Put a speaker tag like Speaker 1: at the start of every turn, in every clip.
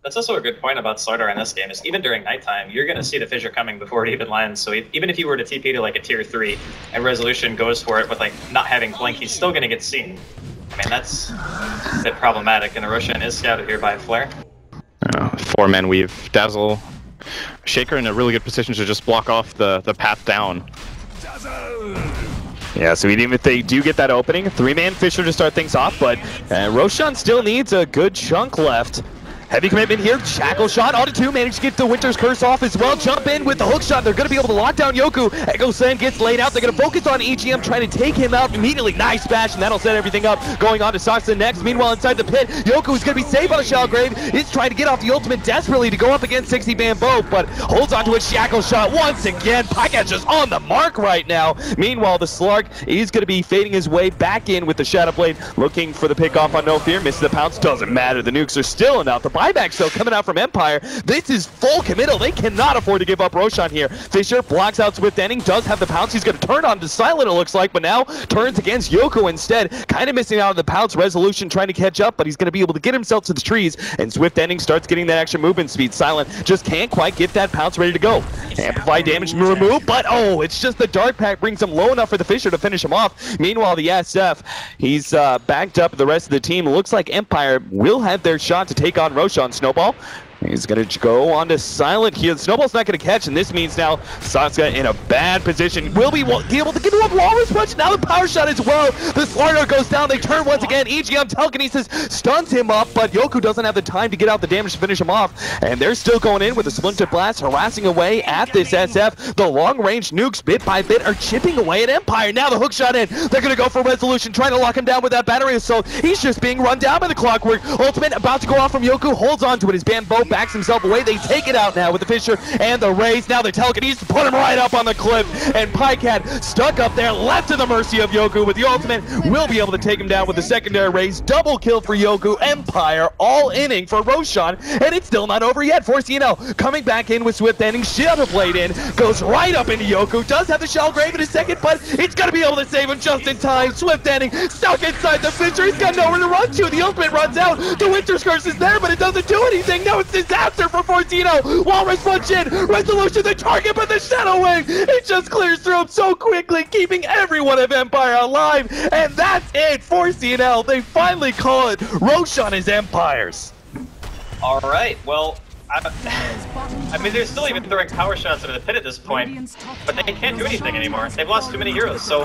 Speaker 1: That's also a good point about Slardar in this game, is even during nighttime, you're going to see the fissure coming before it even lands. So even if you were to TP to like a tier 3 and Resolution goes for it with like not having blink, he's still going to get seen. I mean, that's a bit problematic, and the Roshan is scouted here by a flare.
Speaker 2: 4-man weave. Dazzle, Shaker in a really good position to just block off the path down. Yeah, so even if they do get that opening, 3-man Fissure to start things off, but Roshan still needs a good chunk left. Heavy commitment here, Shackle shot onto 2, managed to get the Winter's Curse off as well. Jump in with the hook shot, they're going to be able to lock down Yoku. Echo Sand gets laid out, they're going to focus on EGM, trying to take him out immediately. Nice bash, and that'll set everything up. Going on to Saksa next. Meanwhile, inside the pit, Yoku is going to be safe on a Shell Grave. He's trying to get off the ultimate desperately to go up against 60 Bamboo, but holds onto a Shackle shot once again. Pycat's just on the mark right now. Meanwhile, the Slark is going to be fading his way back in with the Shadow Blade, looking for the pick off on No Fear. Misses the pounce, doesn't matter. The nukes are still enough. The buyback still coming out from Empire. This is full committal. They cannot afford to give up Roshan here. Fissure blocks out Swift Ending, does have the pounce. He's going to turn on to Silent, it looks like, but now turns against Yoku instead. Kind of missing out on the pounce. Resolution trying to catch up, but he's going to be able to get himself to the trees, and Swift Ending starts getting that extra movement speed. Silent just can't quite get that pounce ready to go. Amplify damage remove, but oh, it's just the Dark Pack brings him low enough for the Fissure to finish him off. Meanwhile, the SF, he's backed up the rest of the team. Looks like Empire will have their shot to take on Roshan. Snowball, he's going to go on to Silent here. Snowball's not going to catch, and this means now Saksa in a bad position. Will be able to get him a Walrus Punch. Now the power shot as well. The Slardar goes down. They turn once again. EGM Telekinesis stuns him up, but Yoku doesn't have the time to get out the damage to finish him off. And they're still going in with a Splinter Blast, harassing away at this SF. The long-range nukes, bit by bit, are chipping away at Empire. Now the hook shot in. They're going to go for Resolution, trying to lock him down with that battery assault. He's just being run down by the Clockwork. Ultimate about to go off from Yoku. Holds on to it. His Bamboo backs himself away. They take it out now with the Fissure and the Raise. Now the Telekinesis put him right up on the cliff, and Pycat stuck up there, left to the mercy of Yoku with the ultimate. Will be able to take him down with the secondary Raise. Double kill for Yoku. Empire all inning for Roshan, and it's still not over yet. 4C&L coming back in with Swift Ending. Shadow Blade in, goes right up into Yoku. Does have the Shell Grave in a second, but it's going to be able to save him just in time. Swift Ending stuck inside the Fissure. He's got nowhere to run to. The ultimate runs out. The Winter's Curse is there, but it doesn't do anything. No, it's disaster for 4C&L. Walrus Punch in. Resolution the target, but the Shadow Wave, it just clears through him so quickly, keeping everyone of Empire alive. And that's it. 4C&L, they finally call it. Roshan is Empire's.
Speaker 1: All right, well, I mean, they're still even throwing power shots into the pit at this point, but they can't do anything anymore. They've lost too many heroes, so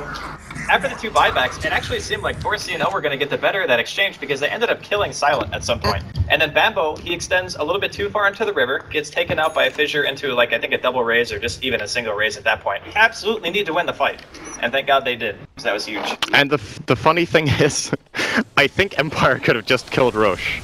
Speaker 1: after the 2 buybacks, it actually seemed like 4C&L were going to get the better of that exchange because they ended up killing Silent at some point. And then Bamboo, he extends a little bit too far into the river, gets taken out by a Fissure into, like, I think a double Raise or just even a single Raise at that point. Absolutely need to win the fight, and thank God they did, because that was huge.
Speaker 2: And the funny thing is, I think Empire could have just killed Roche.